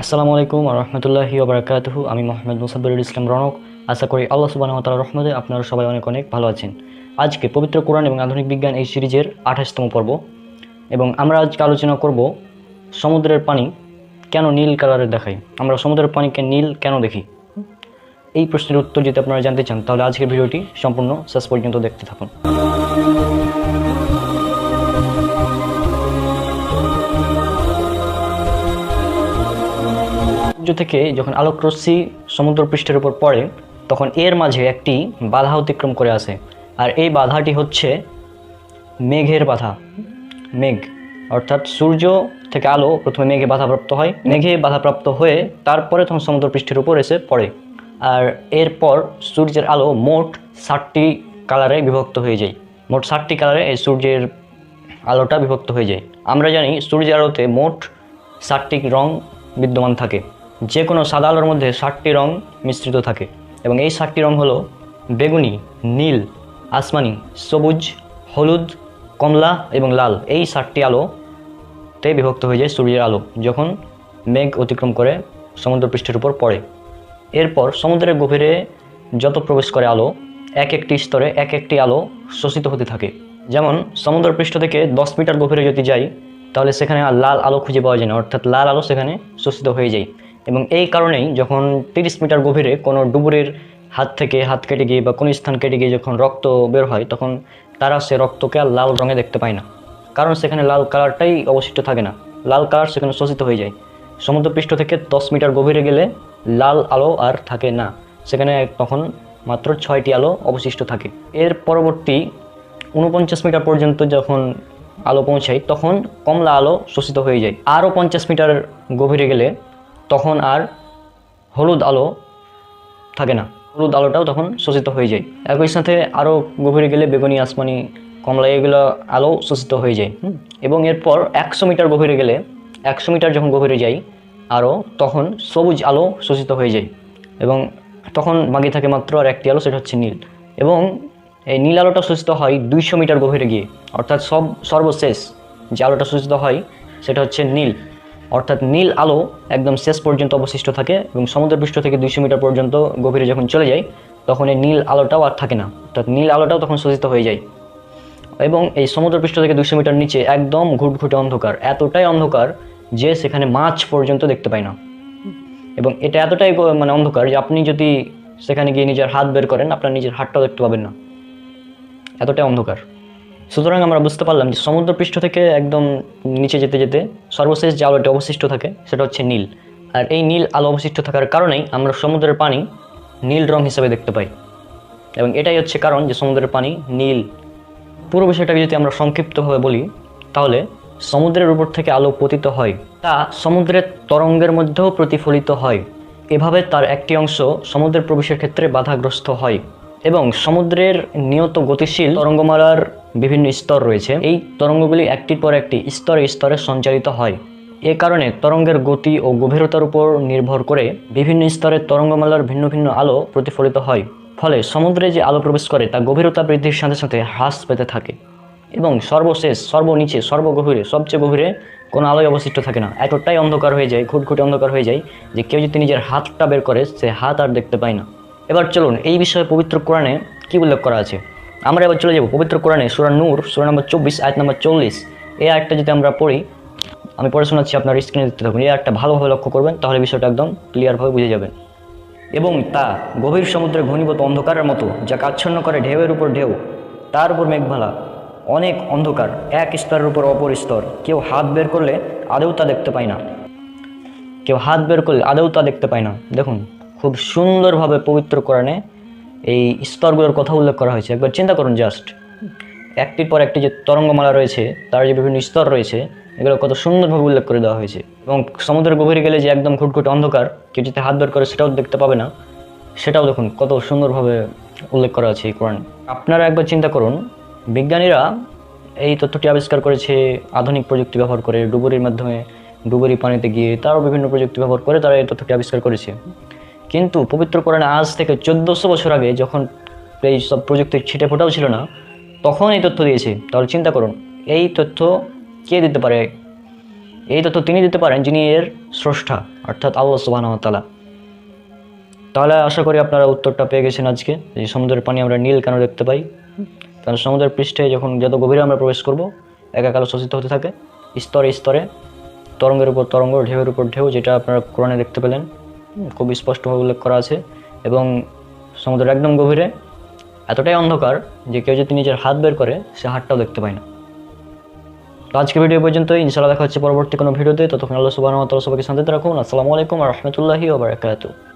আসসালামু আলাইকুম রহমতুল্লাহি ওবারাকাতুহু। আমি মোহাম্মদ মুসাব্বিরুল ইসলাম রনক। আশা করি আল্লাহ সুবহানাহু ওয়া তাআলার রহমতে আপনারা সবাই অনেক অনেক ভালো আছেন। আজকে পবিত্র কোরআন এবং আধুনিক বিজ্ঞান এই সিরিজের 28তম পর্ব, এবং আমরা আজকে আলোচনা করব সমুদ্রের পানি কেন নীল কালারের দেখায়। আমরা সমুদ্রের পানিকে নীল কেন দেখি? এই প্রশ্নের উত্তর যদি আপনারা জানতে চান তাহলে আজকের ভিডিওটি সম্পূর্ণ শেষ পর্যন্ত দেখতে থাকুন। সূর্য থেকে যখন আলোক রশ্মি সমুদ্র পৃষ্ঠের উপর পড়ে তখন এর মাঝে একটি বাধা অতিক্রম করে আসে, আর এই বাধাটি হচ্ছে মেঘের বাধা। মেঘ অর্থাৎ সূর্য থেকে আলো প্রথমে মেঘে বাধাপ্রাপ্ত হয়, মেঘে বাধাপ্রাপ্ত হয়ে তারপরে তখন সমুদ্র পৃষ্ঠের উপর এসে পড়ে, আর এরপর সূর্যের আলো মোট 60টি কালারে বিভক্ত হয়ে যায়। মোট 60টি কালারে এই সূর্যের আলোটা বিভক্ত হয়ে যায়। আমরা জানি সূর্যের আলোতে মোট 60টি রং বিদ্যমান থাকে। যে কোনো সাদা আলোর মধ্যে 60টি রং মিশ্রিত থাকে, এবং এই 60টি রং হলো বেগুনি, নীল, আসমানি, সবুজ, হলুদ, কমলা এবং লাল। এই 60টি আলোতে বিভক্ত হয়ে যায় সূর্যের আলো যখন মেঘ অতিক্রম করে সমুদ্র পৃষ্ঠের উপর পড়ে। এরপর সমুদ্রের গভীরে যত প্রবেশ করে আলো, এক একটি স্তরে এক একটি আলো শোষিত হতে থাকে। যেমন সমুদ্র পৃষ্ঠ থেকে 10 মিটার গভীরে যদি যাই তাহলে সেখানে আর লাল আলো খুঁজে পাওয়া যায় না, অর্থাৎ লাল আলো সেখানে শোষিত হয়ে যায়। এবং এই কারণেই যখন 30 মিটার গভীরে কোনো ডুবুরির হাত থেকে হাত কেটে গিয়ে বা কোনো স্থান কেটে গিয়ে যখন রক্ত বের হয় তখন তারা সে রক্তকে আর লাল রঙে দেখতে পায় না, কারণ সেখানে লাল কালারটাই অবশিষ্ট থাকে না, লাল কালার সেখানে শোষিত হয়ে যায়। সমুদ্রপৃষ্ঠ থেকে 10 মিটার গভীরে গেলে লাল আলো আর থাকে না, সেখানে তখন মাত্র 6টি আলো অবশিষ্ট থাকে। এর পরবর্তী 49 মিটার পর্যন্ত যখন আলো পৌঁছায় তখন কমলা আলো শোষিত হয়ে যায়। আরও 50 মিটার গভীরে গেলে তখন আর হলুদ আলো থাকে না, হলুদ আলোটাও তখন শোষিত হয়ে যায়। একই সাথে আরও গভীরে গেলে বেগুনি, আসমানি, কমলা এগুলো আলো শোষিত হয়ে যায়। এবং এরপর 100 মিটার গভীরে গেলে, 100 মিটার যখন গভীরে যাই আরও, তখন সবুজ আলো শোষিত হয়ে যায়, এবং তখন বাকি থাকে মাত্র আর একটি আলো, সেটা হচ্ছে নীল। এবং এই নীল আলোটা শোষিত হয় 200 মিটার গভীরে গিয়ে, অর্থাৎ সর্বশেষ যে আলোটা শোষিত হয় সেটা হচ্ছে নীল। অর্থাৎ নীল আলো একদম শেষ পর্যন্ত অবশিষ্ট থাকে, এবং সমুদ্রপৃষ্ঠ থেকে 200 মিটার পর্যন্ত গভীরে যখন চলে যায় তখন এই নীল আলোটাও আর থাকে না, অর্থাৎ নীল আলোটাও তখন শোষিত হয়ে যায়। এবং এই সমুদ্রপৃষ্ঠ থেকে 200 মিটার নিচে একদম ঘুটঘুটে অন্ধকার, এতটাই অন্ধকার যে সেখানে মাছ পর্যন্ত দেখতে পায় না। এবং এটা এতটাই অন্ধকার যে আপনি যদি সেখানে গিয়ে নিজের হাত বের করেন আপনার নিজের হাতটাও দেখতে পাবেন না, এতটাই অন্ধকার। সুতরাং আমরা বুঝতে পারলাম যে সমুদ্রপৃষ্ঠ থেকে একদম নিচে যেতে যেতে সর্বশেষ যে আলোটা অবশিষ্ট থাকে সেটা হচ্ছে নীল। আর এই নীল আলো অবশিষ্ট থাকার কারণেই আমরা সমুদ্রের পানি নীল রং হিসেবে দেখতে পাই, এবং এটাই হচ্ছে কারণ যে সমুদ্রের পানি নীল। পুরো বিষয়টাকে যদি আমরা সংক্ষিপ্তভাবে বলি তাহলে সমুদ্রের উপর থেকে আলো পতিত হয়, তা সমুদ্রের তরঙ্গের মধ্যেও প্রতিফলিত হয়। এভাবে তার একটি অংশ সমুদ্রের প্রবেশের ক্ষেত্রে বাধাগ্রস্ত হয়। এবং সমুদ্রের নিয়ত গতিশীল তরঙ্গমালার বিভিন্ন স্তর রয়েছে, এই তরঙ্গগুলি একটির পর একটি স্তরে স্তরে সঞ্চালিত হয়। এ কারণে তরঙ্গের গতি ও গভীরতার উপর নির্ভর করে বিভিন্ন স্তরের তরঙ্গমালার ভিন্ন ভিন্ন আলো প্রতিফলিত হয়। ফলে সমুদ্রে যে আলো প্রবেশ করে তা গভীরতা বৃদ্ধির সাথে সাথে হ্রাস পেতে থাকে, এবং সর্বশেষ সর্বনিচে সর্বগভীরে সবচেয়ে গভীরে কোনো আলোই অবশিষ্ট থাকে না। এতটাই অন্ধকার হয়ে যায়, ঘুটঘুটে অন্ধকার হয়ে যায় যে কেউ যদি নিজের হাতটা বের করে সে হাত আর দেখতে পায় না। এবার চলুন এই বিষয়ে পবিত্র কোরআনে কী উল্লেখ করা আছে আমরা এবার চলে যাব পবিত্র কোরআনে সূরা নূর সূরা নম্বর 24 আয়াত নম্বর 40। এই আয়াতটা যদি আমরা পড়ি, আমি পড়ে শোনাচ্ছি, আপনার স্ক্রিনে দেখতে থাকুন। এই আয়াতটা ভালোভাবে লক্ষ্য করবেন, তাহলে বিষয়টা একদম ক্লিয়ারভাবে বুঝে যাবেন। এবং তা গভীর সমুদ্রে ঘনীভূত অন্ধকারের মতো যা কাচ্ছন্ন করে ঢেউয়ের উপর ঢেউ, তার উপর মেঘমালা, অনেক অন্ধকার, এক স্তরের উপর অপর স্তর, কেউ হাত বের করলে আদৌ তা দেখতে পায় না, কেউ হাত বের করলে আদৌ তা দেখতে পায় না। দেখুন খুব সুন্দরভাবে পবিত্র কোরআনে এই স্তরগুলোর কথা উল্লেখ করা হয়েছে। একবার চিন্তা করুন, জাস্ট একটির পর একটি যে তরঙ্গমালা রয়েছে তার যে বিভিন্ন স্তর রয়েছে এগুলো কত সুন্দরভাবে উল্লেখ করে দেওয়া হয়েছে। এবং সমুদ্রের গভীরে গেলে যে একদম ঘুটঘুটে অন্ধকার, কেউ যদি হাত বের করে সেটাও দেখতে পাবে না, সেটাও দেখুন কত সুন্দরভাবে উল্লেখ করা আছে এই কোরআন। আপনারা একবার চিন্তা করুন, বিজ্ঞানীরা এই তথ্যটি আবিষ্কার করেছে আধুনিক প্রযুক্তি ব্যবহার করে, ডুবুরির মাধ্যমে ডুবুরি পানিতে গিয়ে তারও বিভিন্ন প্রযুক্তি ব্যবহার করে তারা এই তথ্যটি আবিষ্কার করেছে। কিন্তু পবিত্র কোরআনে আজ থেকে 1400 বছর আগে যখন এই সব প্রযুক্তির ছিটে ফোটাও ছিল না তখন এই তথ্য দিয়েছে। তাহলে চিন্তা করুন এই তথ্য কে দিতে পারে? এই তথ্য তিনি দিতে পারেন যিনি এর স্রষ্টা, অর্থাৎ আল্লাহ সুবহানাহু ওয়া তাআলা। তাহলে আশা করি আপনারা উত্তরটা পেয়ে গেছেন আজকে, যে সমুদ্রের পানি আমরা নীল কেন দেখতে পাই। কারণ সমুদ্রের পৃষ্ঠে যখন যত গভীরে আমরা প্রবেশ করব, একা কালো শোষিত হতে থাকে স্তরে স্তরে, তরঙ্গের উপর তরঙ্গ, ঢেউয়ের উপর ঢেউ, যেটা আপনারা কোরআনে দেখতে পেলেন, খুব স্পষ্টভাবে উল্লেখ করা আছে। এবং সমুদ্রের একদম গভীরে এতটাই অন্ধকার যে কেউ যদি নিজের হাত বের করে সে হাতটাও দেখতে পায় না। তো আজকে ভিডিও পর্যন্তই, ইনশাআল্লাহ দেখা হচ্ছে পরবর্তী কোনো ভিডিওতে। ততক্ষণ আল্লাহ সুবহানাহু ওয়া তাআলা সবাইকে শান্তিতে রাখুন। আসসালামু আলাইকুম ওয়া রাহমাতুল্লাহি ওয়া বারাকাতুহু।